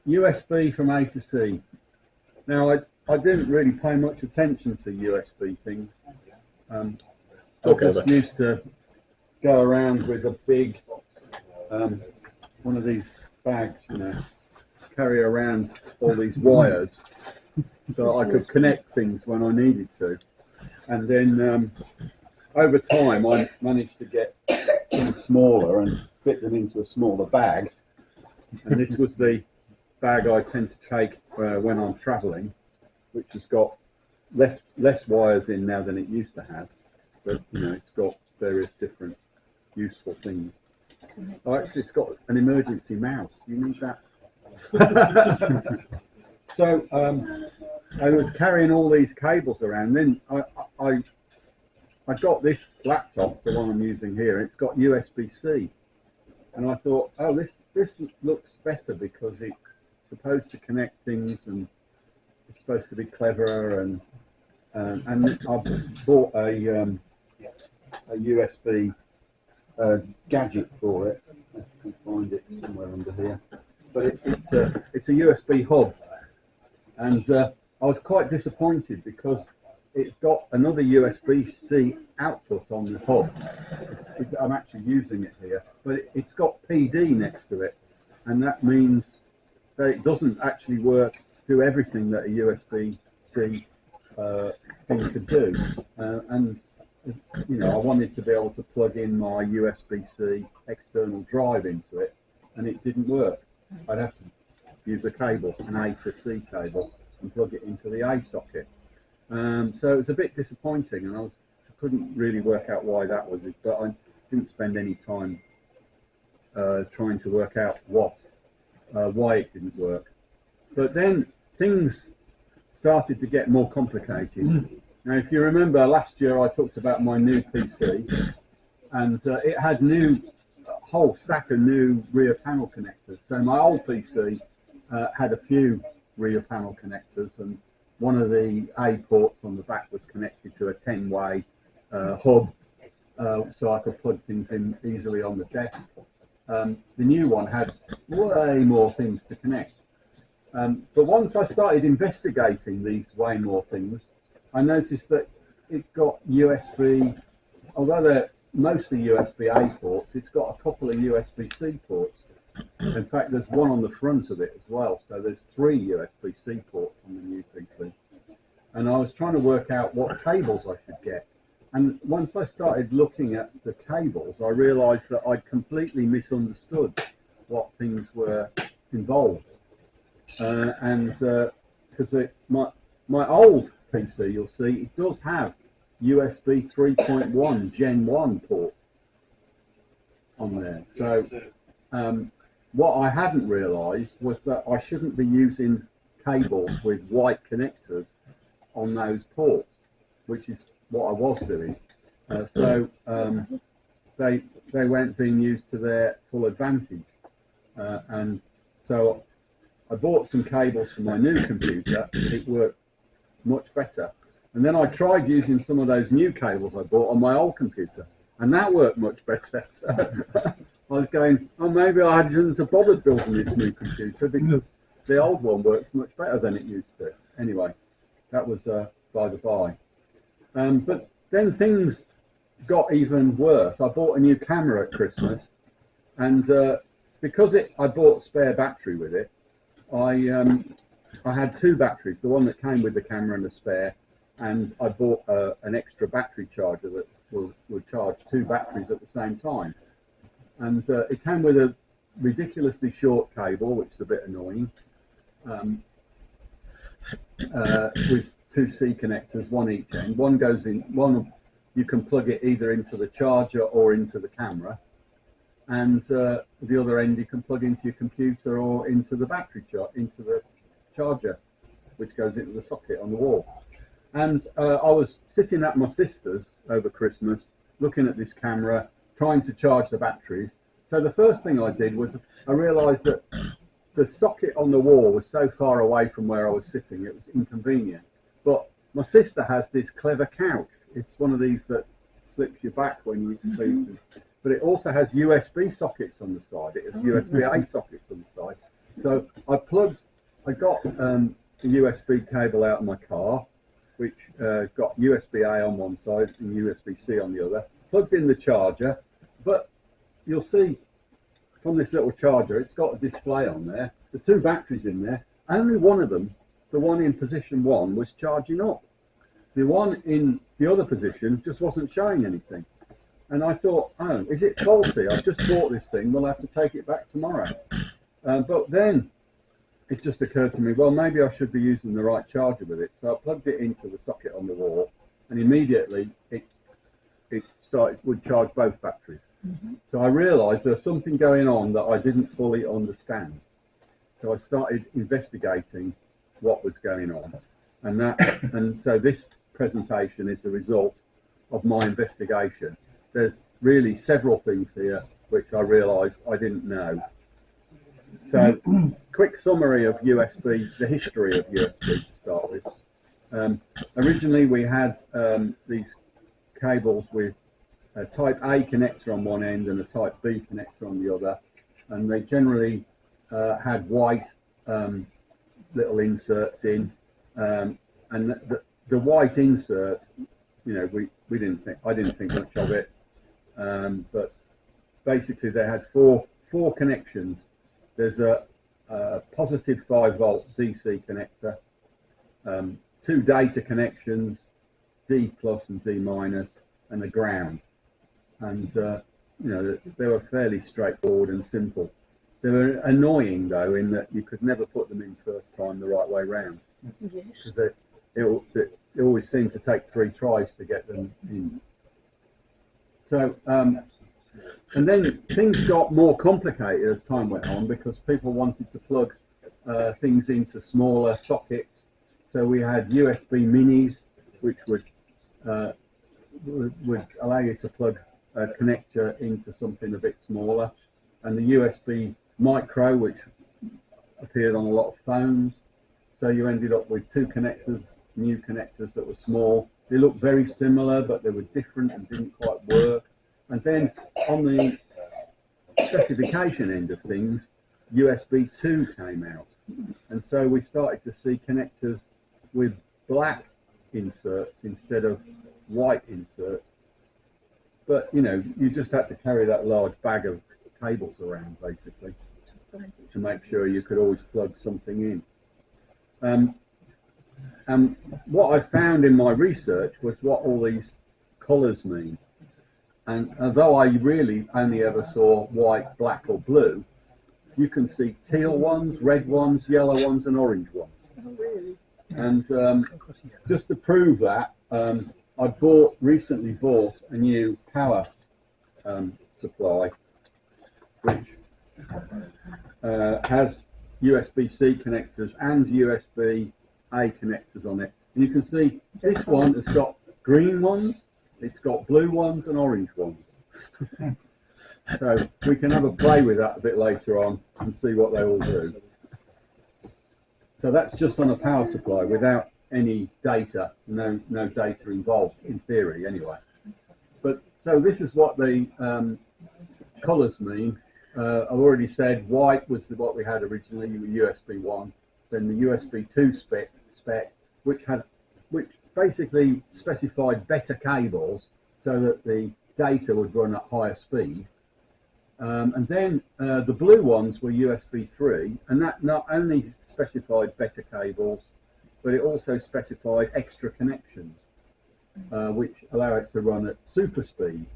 USB from A to C. Now, I didn't really pay much attention to USB things. I just used to go around with a big, one of these bags, you know, carry around all these wires so I could connect things when I needed to. And then over time, I managed to get them smaller and fit them into a smaller bag. And this was the bag I tend to take when I'm travelling, which has got less wires in now than it used to have, but you know, it's got various different useful things. Oh, actually, it's got an emergency mouse. You need that. So I was carrying all these cables around. Then I got this laptop, the one I'm using here. It's got USB-C, and I thought, oh, this looks better because it's supposed to connect things and it's supposed to be cleverer. And I bought a USB gadget for it. I can find it somewhere under here. But it's a USB hub, and I was quite disappointed because it's got another USB-C output on the hub. I'm actually using it here, but it's got PD next to it, and that means that it doesn't actually do everything that a USB-C thing could do. And you know, I wanted to be able to plug in my USB-C external drive into it, and it didn't work. I'd have to use a cable, an A to C cable, and plug it into the A socket. So it was a bit disappointing, and I couldn't really work out why that was, but I didn't spend any time trying to work out why it didn't work. But then things started to get more complicated. Now, if you remember, last year I talked about my new PC, and it had a whole stack of new rear panel connectors. So my old PC had a few rear panel connectors, and one of the A ports on the back was connected to a 10-way hub, so I could plug things in easily on the desk. The new one had way more things to connect. But once I started investigating these way more things, I noticed that it got USB, although they're mostly USB-A ports, it's got a couple of USB-C ports. In fact, there's one on the front of it as well, so there's 3 USB-C ports on the new PC. And I was trying to work out what cables I should get. And once I started looking at the cables, I realized that I'd completely misunderstood what things were involved. Because my old PC, you'll see, it does have USB 3.1 Gen 1 port on there. So what I hadn't realized was that I shouldn't be using cables with white connectors on those ports, which is what I was doing. So they weren't being used to their full advantage. And so I bought some cables for my new computer. It worked much better. And then I tried using some of those new cables I bought on my old computer, and that worked much better. So I was going, oh, maybe I shouldn't have bothered building this new computer because the old one works much better than it used to. Anyway, that was by the by. But then things got even worse. I bought a new camera at Christmas, and because I bought a spare battery with it, I had 2 batteries, the one that came with the camera and the spare, and I bought an extra battery charger that would charge 2 batteries at the same time. And it came with a ridiculously short cable, which is a bit annoying, with 2 C connectors, one each end. One goes in, one you can plug it either into the charger or into the camera, and the other end you can plug into your computer or into the into the charger, which goes into the socket on the wall. And I was sitting at my sister's over Christmas, looking at this camera, trying to charge the batteries. So the first thing I did was I realized that the socket on the wall was so far away from where I was sitting, it was inconvenient. But my sister has this clever couch. It's one of these that flips you back when you sleep. But it also has USB sockets on the side. It has USB-A sockets on the side. So I got a USB cable out of my car, which got USB-A on one side and USB-C on the other. Plugged in the charger, but you'll see from this little charger, it's got a display on there. The two batteries in there, only one of them, the one in position 1, was charging up. The one in the other position just wasn't showing anything. And I thought, oh, is it faulty? I've just bought this thing, we'll have to take it back tomorrow. But then it just occurred to me, well, maybe I should be using the right charger with it. So I plugged it into the socket on the wall, and immediately it would charge both batteries. So I realised there was something going on that I didn't fully understand. So I started investigating what was going on, and so this presentation is a result of my investigation. There's really several things here which I realised I didn't know. So, quick summary of USB, the history of USB to start with. Originally we had these cables with a type A connector on one end and a type B connector on the other, and they generally had white little inserts in, and the white insert, you know, I didn't think much of it, but basically they had four connections. There's a positive 5-volt DC connector, 2 data connections, D plus and D minus, and a ground. And you know, they were fairly straightforward and simple. They were annoying though, in that you could never put them in first time the right way round. Yes. Because it always seemed to take 3 tries to get them in. So, and then things got more complicated as time went on, because people wanted to plug things into smaller sockets. So we had USB minis, which would allow you to plug a connector into something a bit smaller, and the USB micro, which appeared on a lot of phones. So you ended up with 2 connectors, new connectors that were small. They looked very similar, but they were different and didn't quite work. And then on the specification end of things, USB 2 came out. And so we started to see connectors with black inserts instead of white inserts. But, you know, you just had to carry that large bag of cables around, basically, to make sure you could always plug something in. And what I found in my research was what all these colours mean. And although I really only ever saw white, black or blue, you can see teal ones, red ones, yellow ones and orange ones. Oh, really? And just to prove that, I recently bought a new power supply, which has USB-C connectors and USB-A connectors on it. And you can see this one has got green ones, it's got blue ones and orange ones. So we can have a play with that a bit later on and see what they all do. So that's just on a power supply without any data, no data involved, in theory anyway. But so this is what the colours mean. I've already said white was what we had originally, USB 1, then the USB 2 spec, which basically specified better cables so that the data would run at higher speed. And then the blue ones were USB 3, and that not only specified better cables, but it also specified extra connections, which allow it to run at super speed.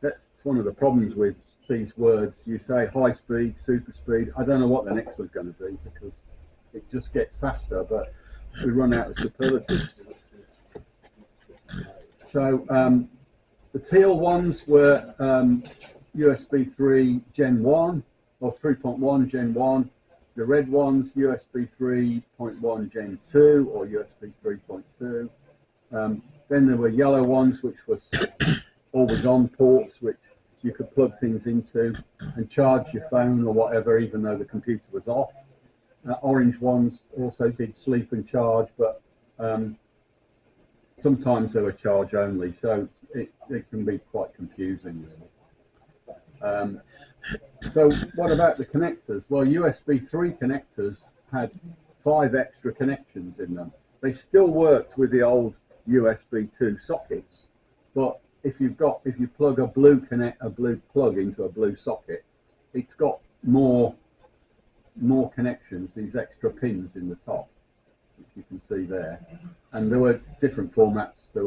That's one of the problems with these words. You say high speed, super speed. I don't know what the next one's going to be, because it just gets faster, but we run out of superlatives. So the teal ones were USB 3 Gen 1 or 3.1 Gen 1. The red ones USB 3.1 Gen 2 or USB 3.2. Then there were yellow ones, which was always on ports, which you could plug things into and charge your phone or whatever, even though the computer was off. Orange ones also did sleep and charge, but sometimes they were charge only, so it can be quite confusing, really. So what about the connectors? Well, USB 3 connectors had 5 extra connections in them. They still worked with the old USB 2 sockets, but if you plug a blue plug into a blue socket, it's got more connections, these extra pins in the top, which you can see there. And there were different formats. There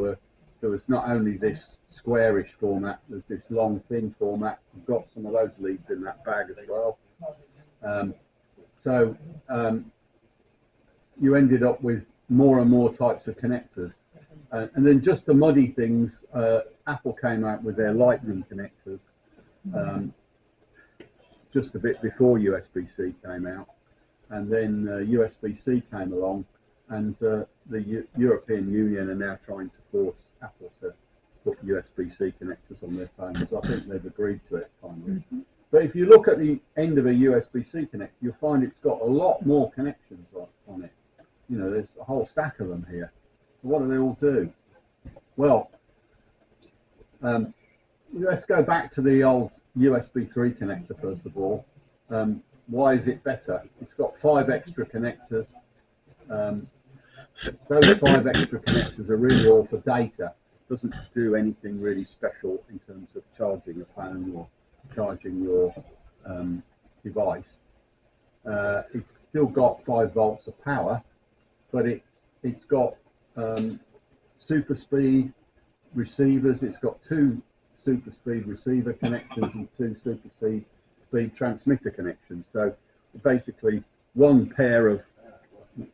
was not only this squarish format, there's this long thin format. We've got some of those leads in that bag as well. You ended up with more and more types of connectors. And then just to muddy things, Apple came out with their Lightning connectors just a bit before USB-C came out. And then USB-C came along, and the European Union are now trying to force Apple to put USB-C connectors on their phones. I think they've agreed to it finally. But if you look at the end of a USB-C connector, you'll find it's got a lot more connections on it. You know, there's a whole stack of them here. What do they all do? Well, let's go back to the old USB 3 connector first of all. Why is it better? It's got 5 extra connectors. Those 5 extra connectors are really all for data. It doesn't do anything really special in terms of charging a phone or charging your device. It's still got 5 volts of power, but it's got super speed receivers. It's got 2 super speed receiver connections and 2 super speed transmitter connections. So basically, one pair of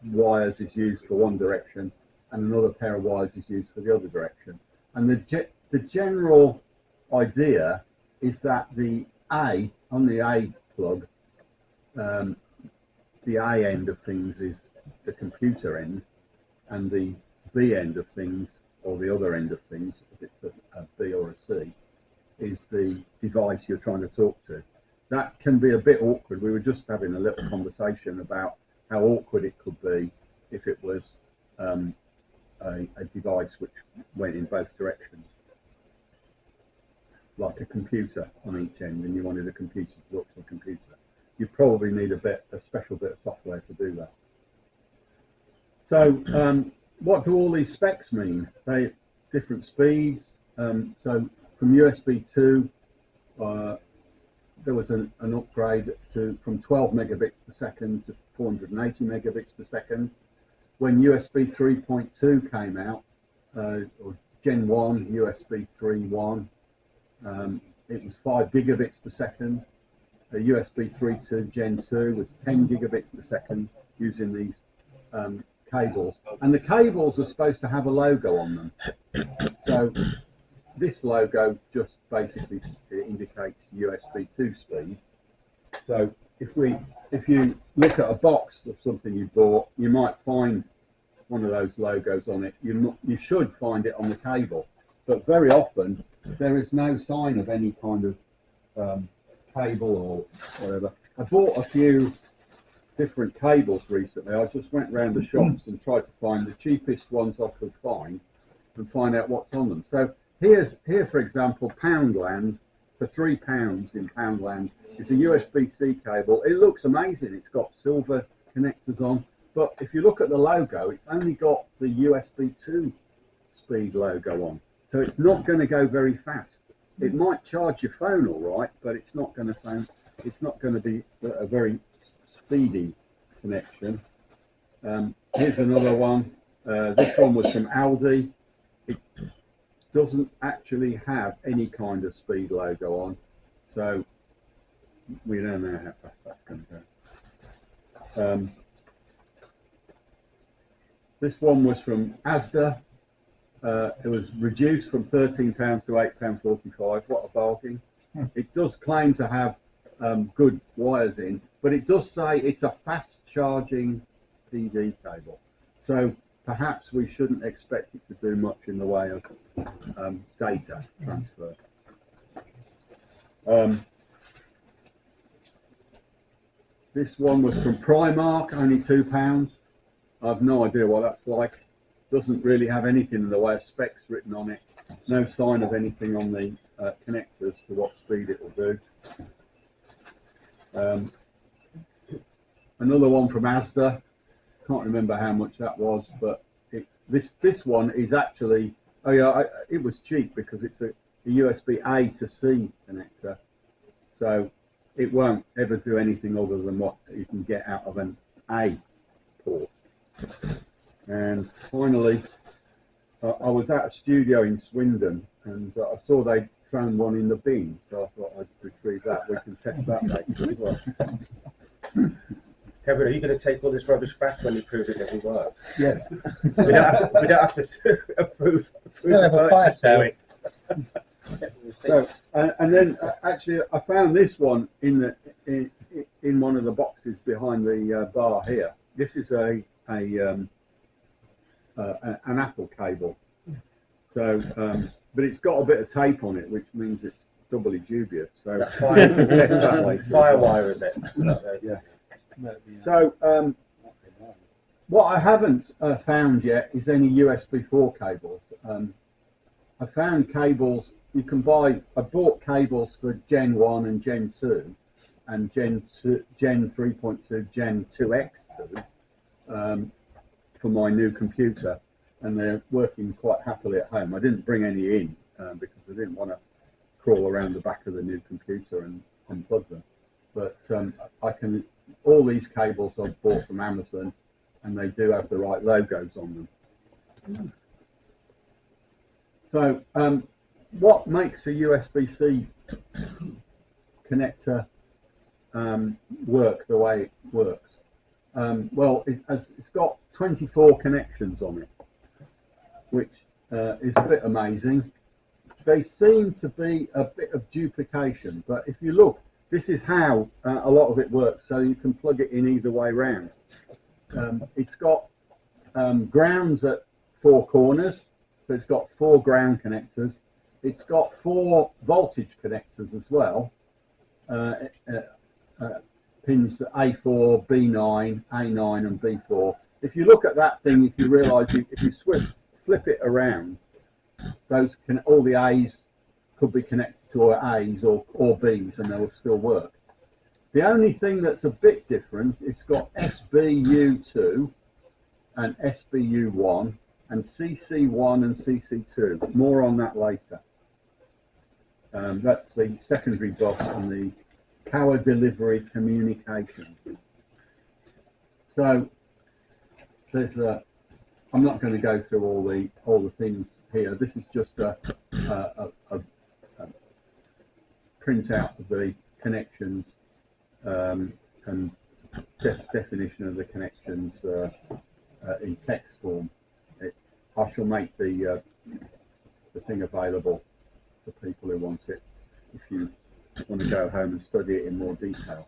wires is used for one direction, and another pair of wires is used for the other direction. And the general idea is that on the A plug, the A end of things is the computer end, and the B end of things, or the other end of things, if it's a B or a C, is the device you're trying to talk to. That can be a bit awkward. We were just having a little conversation about how awkward it could be if it was a device which went in both directions, like a computer on each end, and you wanted a computer to talk to a computer. You probably need a special bit of software to do that. So what do all these specs mean? They different speeds. So from USB 2, there was an upgrade from 12 megabits per second to 480 megabits per second. When USB 3.2 came out, or Gen 1, USB 3.1, it was 5 gigabits per second. The USB 3.2 Gen 2 was 10 gigabits per second using these cables. And the cables are supposed to have a logo on them. So this logo just basically indicates USB 2 speed. So if you look at a box of something you bought, you might find one of those logos on it. You should find it on the cable, but very often there is no sign of any kind of cable or whatever. I bought a few different cables recently. I just went around the shops and tried to find the cheapest ones I could find and find out what's on them. So here, for example, Poundland, for £3 in Poundland, is a USB-C cable. It looks amazing. It's got silver connectors on, but if you look at the logo, it's only got the USB 2 speed logo on. So it's not going to go very fast. It might charge your phone all right, but it's not going to be a very speedy connection. Here's another one. This one was from Aldi. It doesn't actually have any kind of speed logo on, so we don't know how fast that's going to go. This one was from Asda. It was reduced from £13 to £8.45. What a bargain. It does claim to have good wires in, but it does say it's a fast charging TV cable. So perhaps we shouldn't expect it to do much in the way of data transfer. This one was from Primark, only £2. I have no idea what that's like. Doesn't really have anything in the way of specs written on it. No sign of anything on the connectors to what speed it will do. another one from Asda. Can't remember how much that was, but this one is actually, oh yeah, it was cheap because it's a USB A to C connector, so it won't ever do anything other than what you can get out of an A port. And finally, I was at a studio in Swindon, and I saw they'd thrown one in the bin, so I thought I'd retrieve that. We can test that later as well. Kevin, are you going to take all this rubbish back when you prove it doesn't work? Yes. We don't have to approve the purchase, do we? So, and then actually, I found this one in one of the boxes behind the bar here. This is an Apple cable. So, but it's got a bit of tape on it, which means it's doubly dubious. So, Firewire, is it? Yeah. So, what I haven't found yet is any USB 4 cables. I found cables. You can buy. I bought cables for Gen 1 and Gen 2, and Gen 3.2, Gen 2X2 for my new computer, and they're working quite happily at home. I didn't bring any in because I didn't want to crawl around the back of the new computer and unplug them. But I can. All these cables I've bought from Amazon, and they do have the right logos on them. So, what makes a USB-C connector work the way it works? Well, it's got 24 connections on it, which is a bit amazing. They seem to be a bit of duplication, but if you look, this is how a lot of it works, so you can plug it in either way round. It's got grounds at 4 corners, so it's got 4 ground connectors. It's got 4 voltage connectors as well, pins A4, B9, A9 and B4. If you look at that thing, if you realise, if you flip it around, all the A's could be connected to A's or B's, and they will still work. The only thing that's a bit different, it's got SBU2 and SBU1 and CC1 and CC2. More on that later. That's the secondary bus and the power delivery communication. So there's I'm not going to go through all the things here. This is just a printout of the connections and definition of the connections in text form. I shall make the thing available for people who want it, if you want to go home and study it in more detail.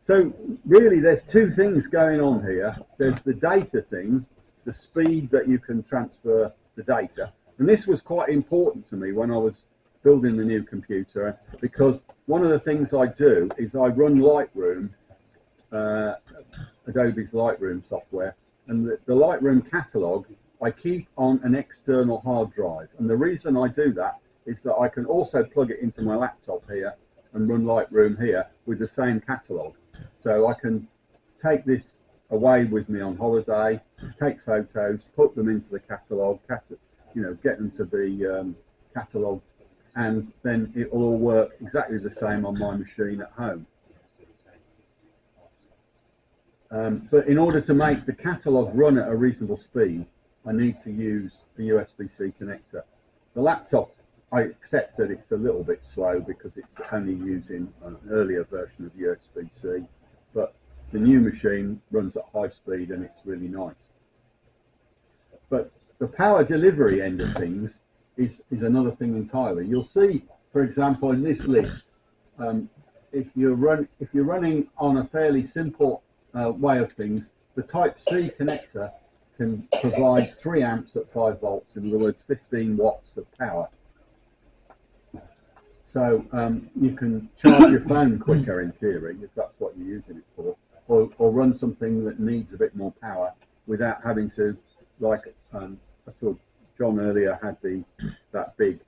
So really there's 2 things going on here. There's the data thing, the speed that you can transfer the data, and this was quite important to me when I was building the new computer, because one of the things I do is I run Lightroom, Adobe's Lightroom software, and the Lightroom catalog I keep on an external hard drive, and the reason I do that is that I can also plug it into my laptop here and run Lightroom here with the same catalog. So I can take this away with me on holiday, take photos, put them into the catalog, get them to be catalogued, and then it will all work exactly the same on my machine at home. But in order to make the catalogue run at a reasonable speed, I need to use the USB-C connector. The laptop, I accept that it's a little bit slow because it's only using an earlier version of USB-C, but the new machine runs at high speed and it's really nice. But the power delivery end of things is another thing entirely. You'll see, for example, in this list, if you're running on a fairly simple way of things, the Type C connector can provide 3 amps at 5 volts, in other words, 15 watts of power. So you can charge your phone quicker in theory, if that's what you're using it for, or run something that needs a bit more power without having to, like I saw John earlier had that big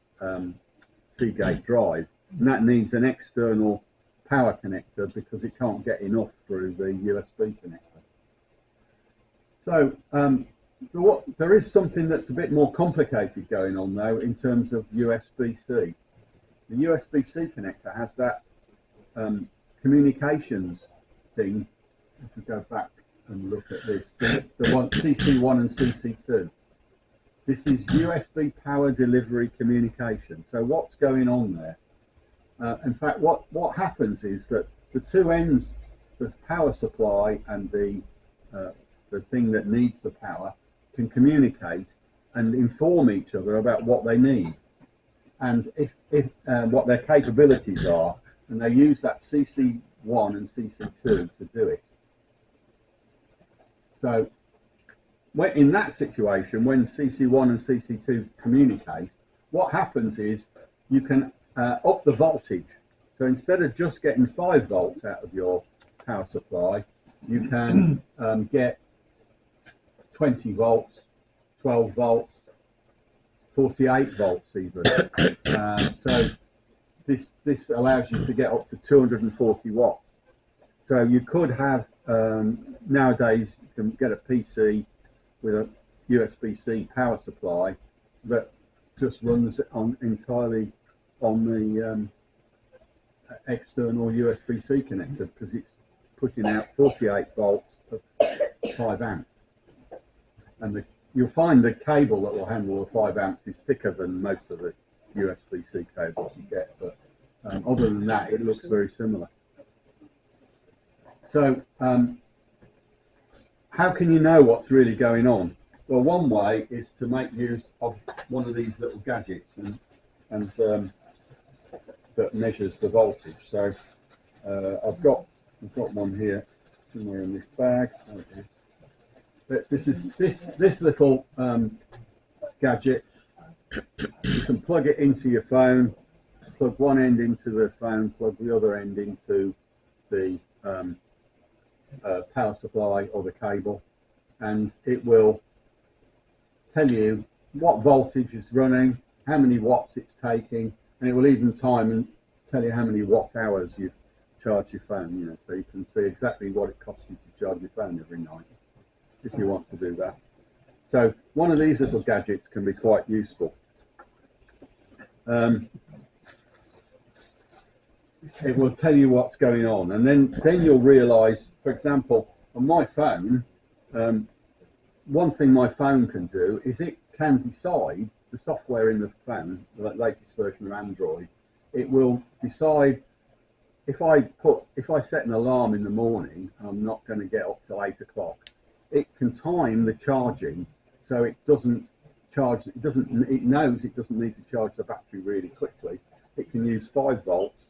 Seagate drive, and that needs an external power connector because it can't get enough through the USB connector. So there is something that's a bit more complicated going on though in terms of USB-C. The USB-C connector has that communications thing. If we go back and look at this, the one CC1 and CC2. This is USB power delivery communication. So what's going on there? In fact, what happens is that the two ends, the power supply and the thing that needs the power, can communicate and inform each other about what they need and if what their capabilities are, and they use that CC1 and CC2 to do it. So in that situation, when CC1 and CC2 communicate, what happens is you can up the voltage. So instead of just getting 5 volts out of your power supply, you can get 20 volts, 12 volts, 48 volts even. So this allows you to get up to 240 watts. So you could have, nowadays you can get a PC with a USB-C power supply that just runs entirely on the external USB-C connector because it's putting out 48 volts of 5 amps. And you'll find the cable that will handle the 5 amps is thicker than most of the USB-C cables you get, but other than that, it looks very similar. So how can you know what's really going on? Well, one way is to make use of one of these little gadgets and that measures the voltage. So I've got one here somewhere in this bag. This little gadget. You can plug it into your phone, plug one end into the phone, plug the other end into the power supply or the cable, and it will tell you what voltage is running, how many watts it's taking, and it will even time and tell you how many watt hours you've charged your phone, you know, so you can see exactly what it costs you to charge your phone every night if you want to do that. So one of these little gadgets can be quite useful. It will tell you what's going on, and then you'll realize, for example, on my phone, one thing my phone can do is it can decide, the software in the phone, the latest version of Android, it will decide if I set an alarm in the morning and I'm not going to get up till 8 o'clock, it can time the charging so it doesn't charge, it knows it doesn't need to charge the battery really quickly. It can use 5 volts,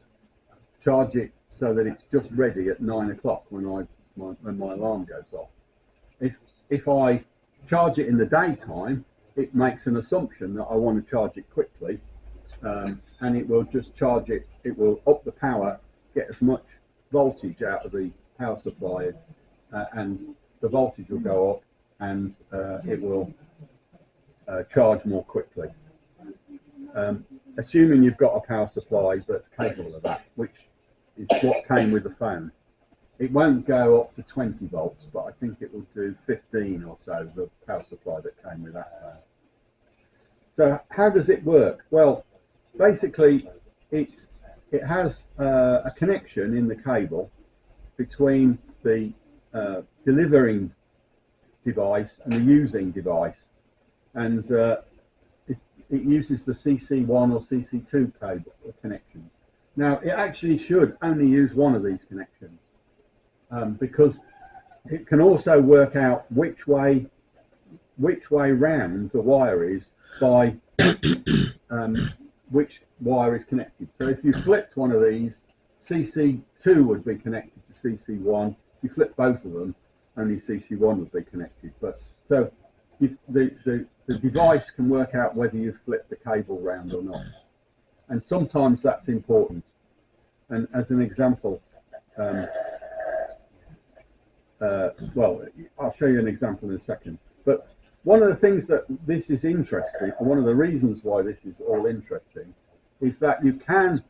charge it so that it's just ready at 9 o'clock when my alarm goes off. If I charge it in the daytime, it makes an assumption that I want to charge it quickly, and it will just charge it. It will up the power, get as much voltage out of the power supply, and the voltage will go up, and it will charge more quickly. Assuming you've got a power supply that's capable of that, which is what came with the phone. It won't go up to 20 volts, but I think it will do 15 or so, the power supply that came with that phone. So how does it work? Well, basically it has a connection in the cable between the delivering device and the using device, and it uses the CC1 or CC2 cable connections. Now, it actually should only use one of these connections, because it can also work out which way round the wire is by which wire is connected. So if you flipped one of these, CC2 would be connected to CC1. If you flip both of them, only CC1 would be connected. But so the device can work out whether you flip the cable round or not. And sometimes that's important. And as an example, well, I'll show you an example in a second. But one of the things that this is interesting, and one of the reasons why this is all interesting, is that you can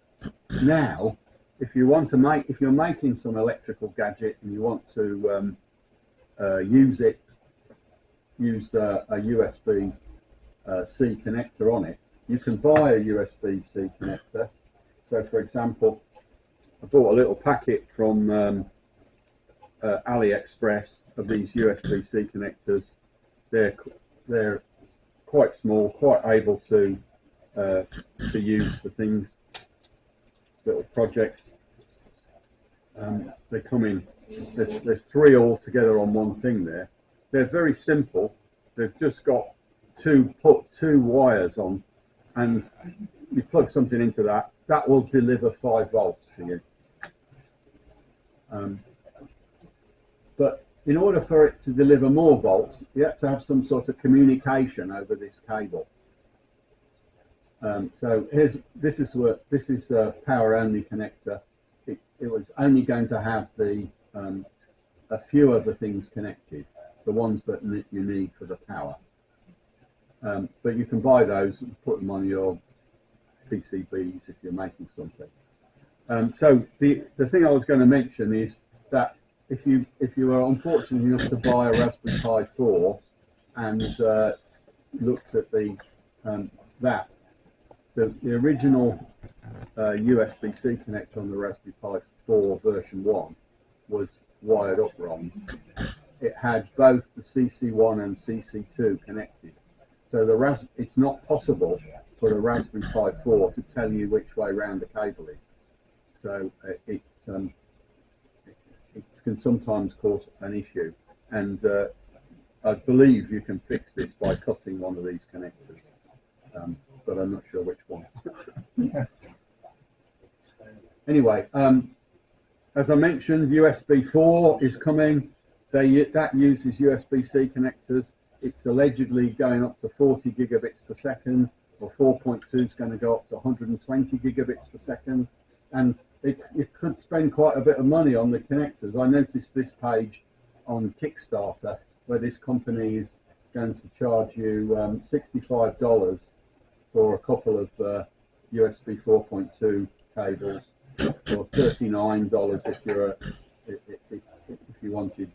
now if you want to make, if you're making some electrical gadget and you want to use a USB C connector on it, you can buy a USB C connector. So, for example, I bought a little packet from AliExpress of these USB C connectors. They're quite small, quite able to use for things, little projects. They come in. There's 3 all together on one thing there. They're very simple. They've just got two wires on, and you plug something into that. That will deliver 5 volts to you. But in order for it to deliver more volts, you have to have some sort of communication over this cable. So this is a power only connector. It was only going to have a few of the things connected, the ones that you need for the power. But you can buy those and put them on your PCBs if you're making something. So the thing I was going to mention is that if you are unfortunate enough to buy a Raspberry Pi 4 and looked at the original USB-C connector on the Raspberry Pi 4 version 1 was wired up wrong. It had both the CC1 and CC2 connected. So it's not possible for the Raspberry Pi 4 to tell you which way round the cable is. So it can sometimes cause an issue. And I believe you can fix this by cutting one of these connectors. But I'm not sure which one. Anyway, as I mentioned, USB 4 is coming. That uses USB-C connectors. It's allegedly going up to 40 gigabits per second, or 4.2 is going to go up to 120 gigabits per second. And it could spend quite a bit of money on the connectors. I noticed this page on Kickstarter where this company is going to charge you $65 for a couple of USB 4.2 cables, or $39 if you wanted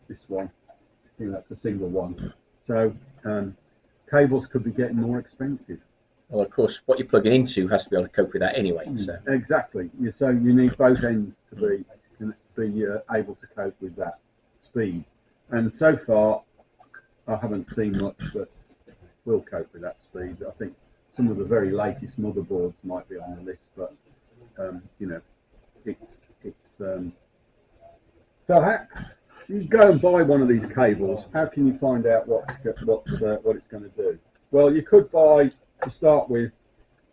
this one. I think that's a single one. So cables could be getting more expensive. Well, of course, what you're plugging into has to be able to cope with that anyway. So. Exactly. So you need both ends to be able to cope with that speed. And so far, I haven't seen much that will cope with that speed. I think some of the very latest motherboards might be on the list, but you know, so how you go and buy one of these cables? How can you find out what it's going to do? Well, you could buy, to start with,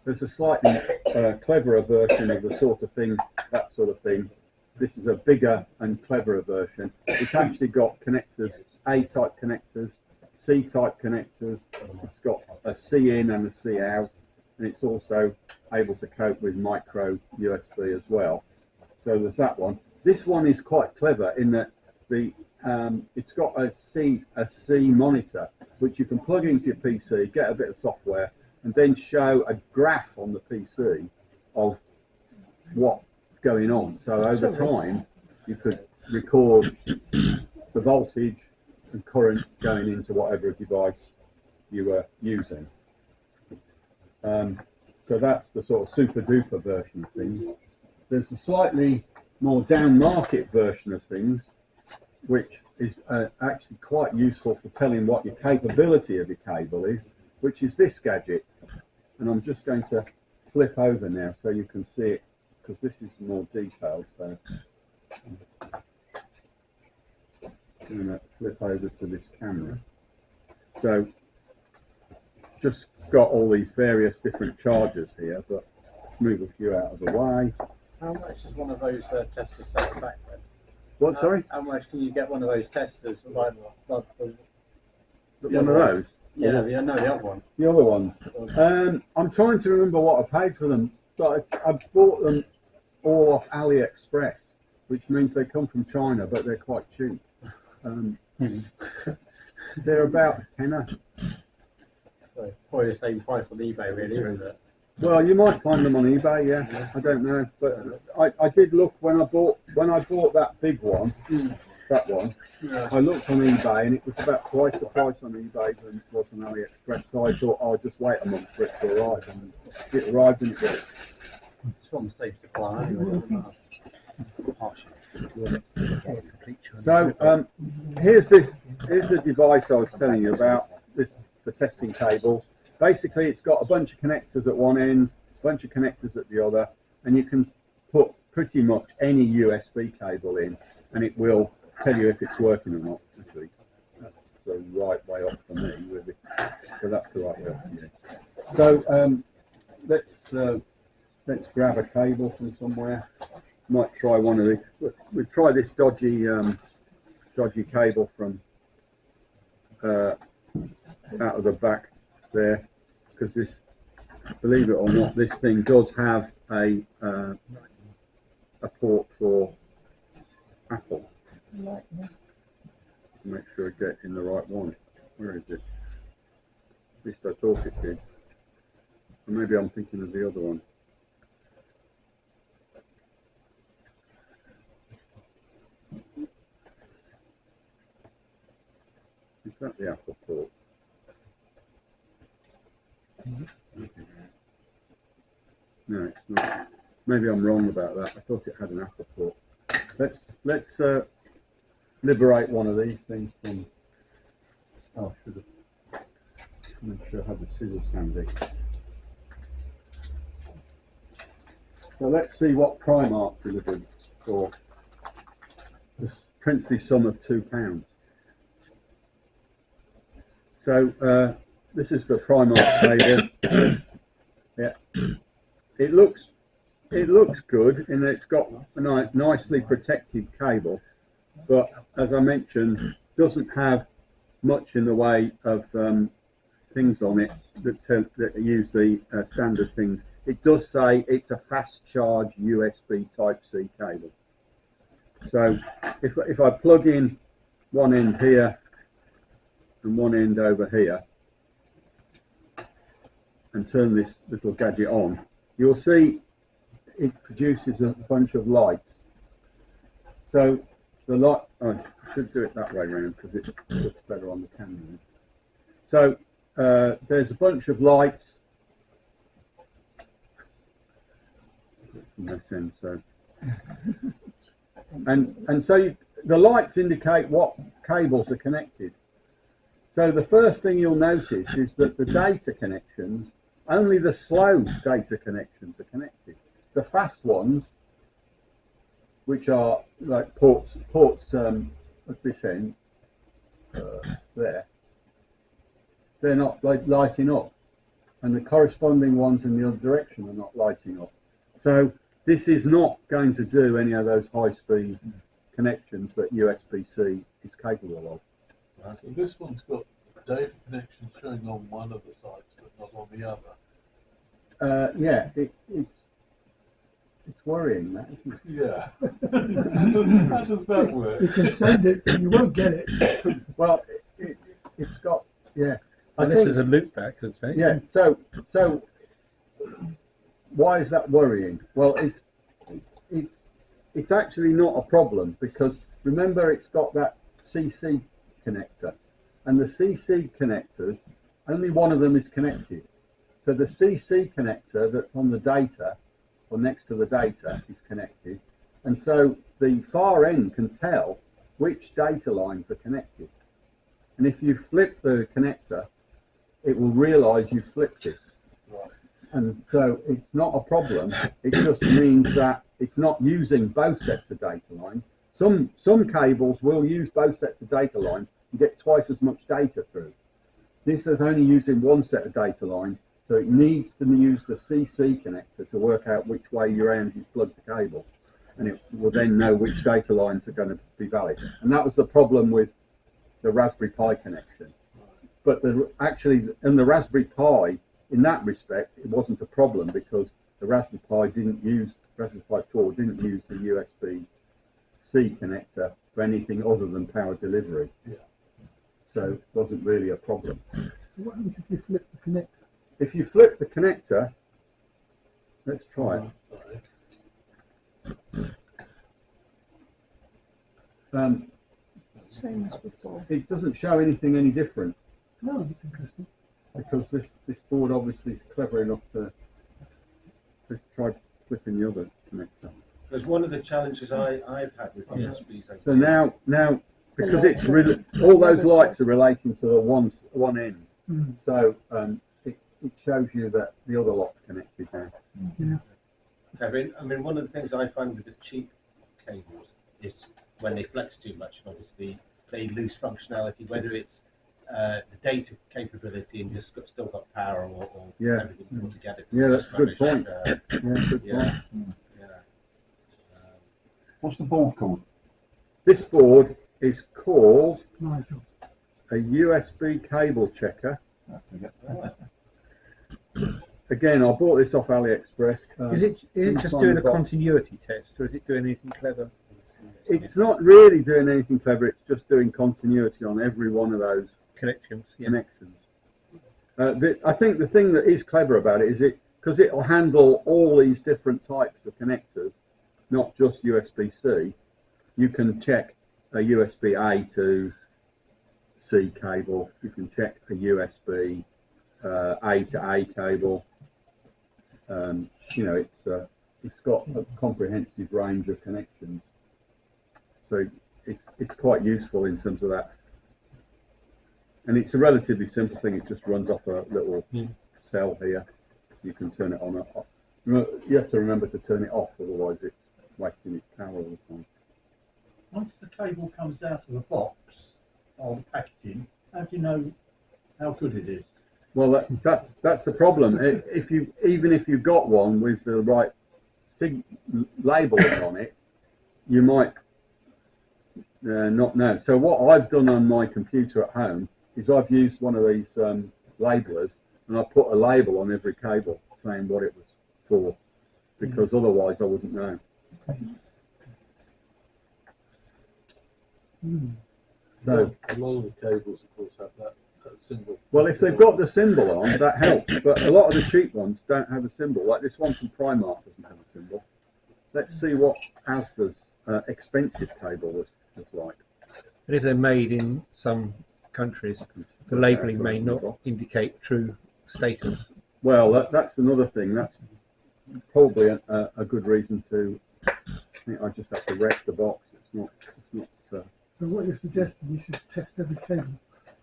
there's a slightly cleverer version of the sort of thing, that sort of thing. This is a bigger and cleverer version. It's actually got connectors, A-type connectors, C-type connectors. It's got a C in and a C out, and it's also able to cope with micro USB as well. So there's that one. This one is quite clever in that it's got a C monitor, which you can plug into your PC, get a bit of software, and then show a graph on the PC of what's going on. So over time, you could record the voltage and current going into whatever device you were using. So that's the sort of super duper version of things. There's a slightly more down market version of things, which is actually quite useful for telling what your capability of your cable is, which is this gadget. And I'm just going to flip over now so you can see it, because this is more detailed. So I'm going to flip over to this camera. So just got all these various different chargers here, but let's move a few out of the way. How much is one of those testers set back then? What, sorry? How much can you get one of those testers? Like one of those? Yeah, the other one. The other ones. I'm trying to remember what I paid for them, but I bought them all off AliExpress, which means they come from China, but they're quite cheap. They're about a tenner. So probably the same price on eBay, really, isn't it? Well, you might find them on eBay, yeah. I don't know, but I did look when I bought that big one, that one. Yeah. I looked on eBay and it was about twice the price on eBay than it was on AliExpress. So I thought I'll just wait a month for it to arrive, and it arrived and it worked. It's from the safe supply anyway. So here's the device I was telling you about, this for testing cables. Basically, it's got a bunch of connectors at one end, a bunch of connectors at the other, and you can put pretty much any USB cable in, and it will tell you if it's working or not. Actually, that's the right way up for me, really. So that's the right way up for you. So let's grab a cable from somewhere. Might try one of these. We'll try this dodgy cable from out of the back there, because this, believe it or not, this thing does have a port for Apple. Make sure I get in the right one. Where is it? At least I thought it did. Or maybe I'm thinking of the other one. Is that the Apple port? No, it's not. Maybe I'm wrong about that. I thought it had an Apple port. Let's liberate one of these things from. Oh, I should have. Make sure I have the scissors handy. So let's see what Primark delivered for this princely sum of £2. So this is the Primark cable. Yeah, it looks good in that it's got a nicely protected cable, but as I mentioned, doesn't have much in the way of things on it that use the standard things. It does say it's a fast charge USB Type-C cable. So if I plug in one end here and one end over here and turn this little gadget on, you'll see it produces a bunch of lights. So the light, oh, I should do it that way around because it looks better on the camera. So there's a bunch of lights. So and so the lights indicate what cables are connected. So the first thing you'll notice is that the data connections, only the slow data connections are connected. The fast ones, which are like ports at this end, there, they're not lighting up, and the corresponding ones in the other direction are not lighting up. So this is not going to do any of those high-speed connections that USB-C is capable of. So this one's got data connection showing on one of the sides, but not on the other. Yeah, it's worrying, that, isn't it? Yeah. How does that work? You can send it, and you won't get it. Well, it's got, yeah. And this is a loop back, let's say. Yeah. So why is that worrying? Well, it's actually not a problem, because remember it's got that CC connector, and the CC connectors, only one of them is connected. So the CC connector that's on the data, or next to the data, is connected, and so the far end can tell which data lines are connected. And if you flip the connector, it will realise you've flipped it. Right. And so it's not a problem. It just means that it's not using both sets of data lines. Some cables will use both sets of data lines and get twice as much data through. This is only using one set of data lines, so it needs to use the CC connector to work out which way around you plug the cable, and it will then know which data lines are going to be valid. And that was the problem with the Raspberry Pi connection. But actually, in the Raspberry Pi, in that respect, it wasn't a problem, because the Raspberry Pi 4 didn't use the USB-C connector for anything other than power delivery. Yeah. So it wasn't really a problem. So what happens if you flip the connector? If you flip the connector, Let's try it. Same as before. It doesn't show anything any different No, that's interesting. because this board obviously is clever enough to try flipping the other connector. Because one of the challenges I've had with USBs. So now because it's all those lights are relating to the one end. Mm. So it shows you that the other lot's connected now. Yeah. I mean, one of the things I find with the cheap cables is when they flex too much, obviously they lose functionality, whether it's the data capability and just still got power or everything put together. Yeah, that's a good point. Yeah, Good point. yeah. What's the board called? This board is called Nigel. a USB cable checker. Oh, Again, I bought this off AliExpress. Is it just doing a continuity test, or is it doing anything clever? It's not really doing anything clever. It's just doing continuity on every one of those Connections, yeah. connections. I think the thing that is clever about it is because it will handle all these different types of connectors, not just USB-C. You can check a USB A to C cable. You can check a USB A to A cable. You know, it's got a comprehensive range of connections, so it's quite useful in terms of that. And it's a relatively simple thing. It just runs off a little cell here. You can turn it on. Off. You have to remember to turn it off, otherwise it's wasting its power all the time. once the cable comes out of the box or packaging, how do you know how good it is? Well, that's the problem. Even if you've got one with the right labeling on it, you might not know. So what I've done on my computer at home is I've used one of these labelers, and I put a label on every cable saying what it was for, because otherwise I wouldn't know. So a lot of the cables, of course, have that symbol. well, if they've got the symbol on, that helps. But a lot of the cheap ones don't have a symbol. Like this one from Primark doesn't have a symbol. Let's see what Asda's expensive cable was like. And if they're made in some countries, the labelling may not indicate true status. Well, that's another thing. That's probably a good reason to. I think I just have to wreck the box. It's not. So what you're suggesting, you should test every cable.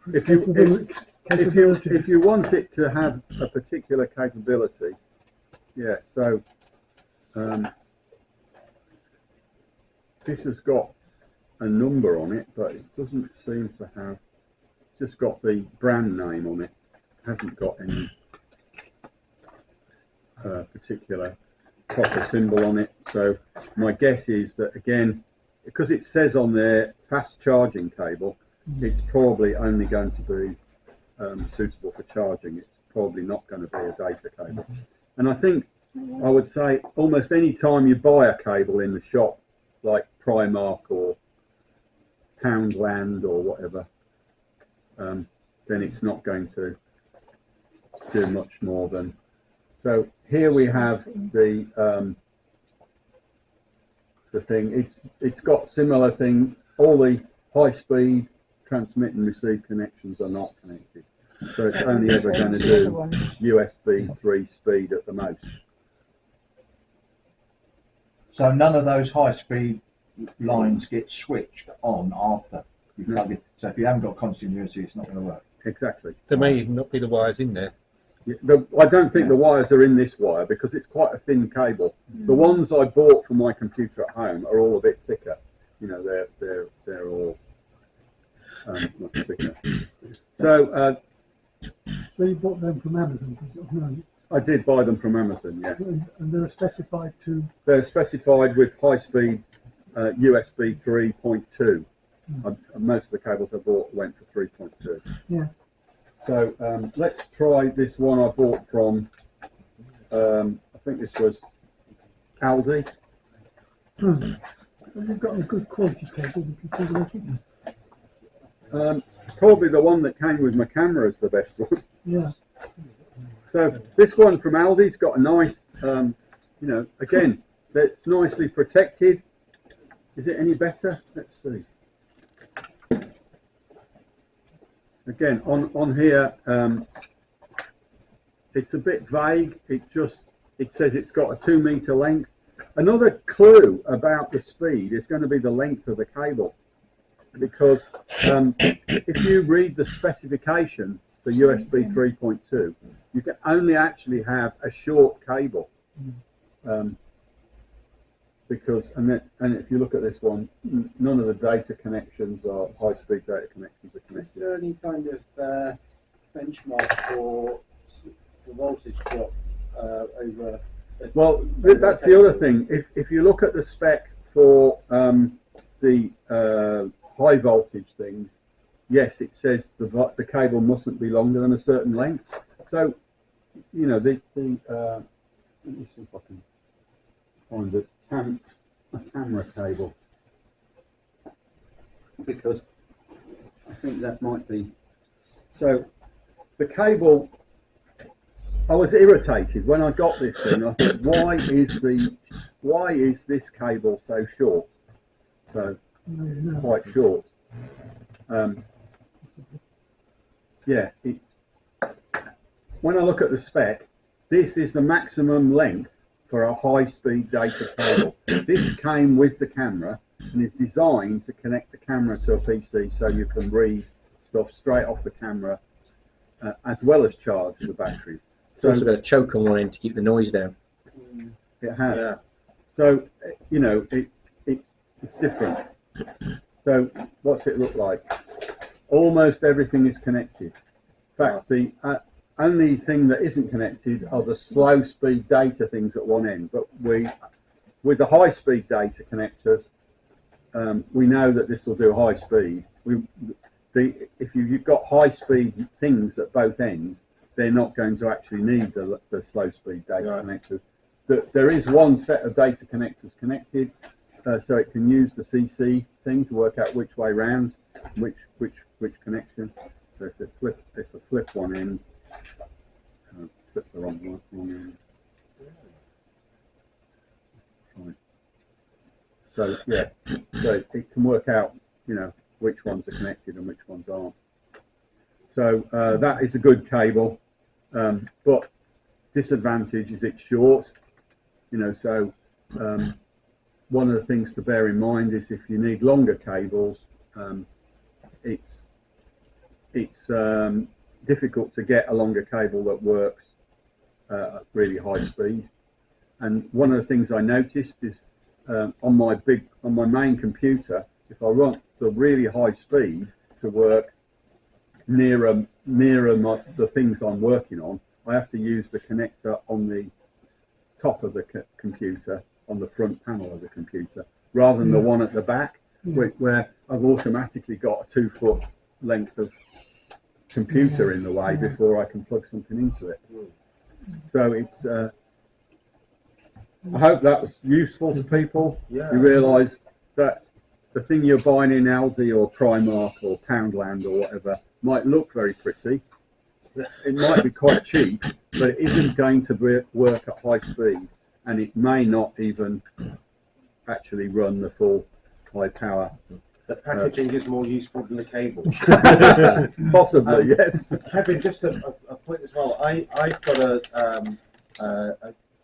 for If its capabilities. if you want it to have a particular capability, yeah. So this has got a number on it, but it doesn't seem to have. Just got the brand name on it. Hasn't got any particular proper symbol on it. So my guess is that, again, because it says on there fast charging cable, it's probably only going to be suitable for charging. It's probably not going to be a data cable. And I think I would say almost any time you buy a cable in the shop, like Primark or Poundland or whatever, then it's not going to do much more than. So here we have the thing. It's got similar thing. All the high-speed transmit and receive connections are not connected, so it's only ever going to do USB 3 speed at the most. So none of those high-speed lines get switched on after you plug it. So if you haven't got continuity, it's not going to work. Exactly. There may even not be the wires in there. I don't think the wires are in this wire because it's quite a thin cable. The ones I bought for my computer at home are all a bit thicker. You know, they're all much thicker. So you bought them from Amazon, no? I did buy them from Amazon, yeah. And they're specified to. They're specified with high-speed USB 3.2. Most of the cables I bought went for 3.2. Yeah. So let's try this one I bought from, I think this was Aldi. Well, you've got a good quality cable, you can see the looking. Probably the one that came with my camera is the best one. Yeah. So this one from Aldi's got a nice you know, again, that's nicely protected. Is it any better? Let's see. Again, on here, it's a bit vague. It says it's got a 2 meter length. Another clue about the speed is going to be the length of the cable, because if you read the specification for USB 3.2, you can only actually have a short cable. Because and if you look at this one, none of the data connections are high-speed data connections are Is connected. there any kind of benchmark for the voltage drop over? Well, that's the other thing. If you look at the spec for the high voltage things, yes, it says the cable mustn't be longer than a certain length. So, you know, let me see if I can find a camera cable, because I think that might be. So the cable, I was irritated when I got this thing. I thought, why is this cable so short? So quite short. Yeah. When I look at the spec, this is the maximum length for a high-speed data cable. This came with the camera and is designed to connect the camera to a PC so you can read stuff straight off the camera, as well as charge the batteries. It's also got a choke on one end to keep the noise down. It has. Yeah. So, you know, it's different. So what's it look like? Almost everything is connected. In fact, the only thing that isn't connected are the slow speed data things at one end. But with the high speed data connectors, we know that this will do high speed. If you've got high speed things at both ends, they're not going to actually need the slow speed data connectors. There is one set of data connectors connected, so it can use the CC thing to work out which way round, which connection. So if I flip one end, flip the wrong end. Right. So yeah, so it can work out, you know, which ones are connected and which ones aren't. So that is a good cable, but disadvantage is it's short. You know, so one of the things to bear in mind is if you need longer cables, it's difficult to get a longer cable that works at really high speed. And one of the things I noticed is on my main computer, if I want the really high speed to work nearer the things I'm working on, I have to use the connector on the top of the computer, on the front panel of the computer, rather than the one at the back, where I've automatically got a 2 foot length of computer in the way before I can plug something into it. So it's I hope that was useful to people. Yeah. You realise that the thing you're buying in Aldi or Primark or Poundland or whatever might look very pretty. It might be quite cheap, but it isn't going to work at high speed, and it may not even actually run the full high power. The packaging is more useful than the cable. Possibly, yes. Kevin, just a point as well. I've got a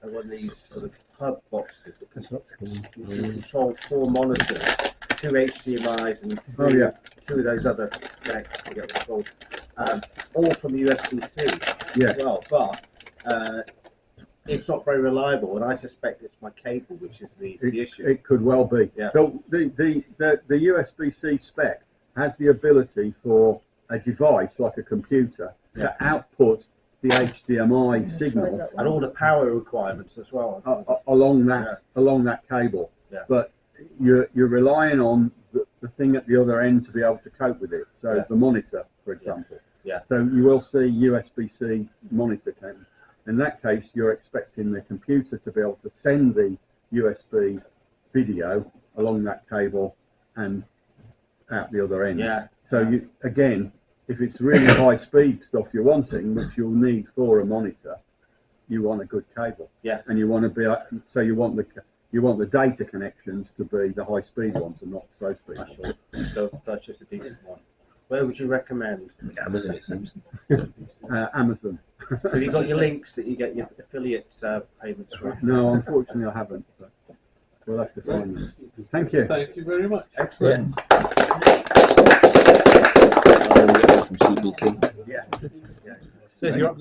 one of these sort of hub boxes that can control 4 monitors, 2 HDMI's and 2 of those other connectors, I forget what it's called, all from USB-C as well. But it's not very reliable, and I suspect it's my cable which is the issue. It could well be. Yeah. So the USB-C spec has the ability for a device like a computer to output the HDMI signal And all the power requirements as well. along that cable. Yeah. But you're relying on the thing at the other end to be able to cope with it. So the monitor, for example. Yeah. So you will see USB-C monitor cable. In that case, you're expecting the computer to be able to send the USB video along that cable and out the other end. Yeah. So you, again, if it's really high speed stuff you're wanting, which you'll need for a monitor, you want a good cable. Yeah. And you want to be so you want the data connections to be the high speed ones and not slow speed. So purchase a decent one. Where would you recommend? Amazon, it seems. Amazon. Have you got your links that you get your affiliate payments from? No, unfortunately I haven't. But we'll have to find them. Thank you. Thank you very much. Excellent. From CBC. Yeah. So you're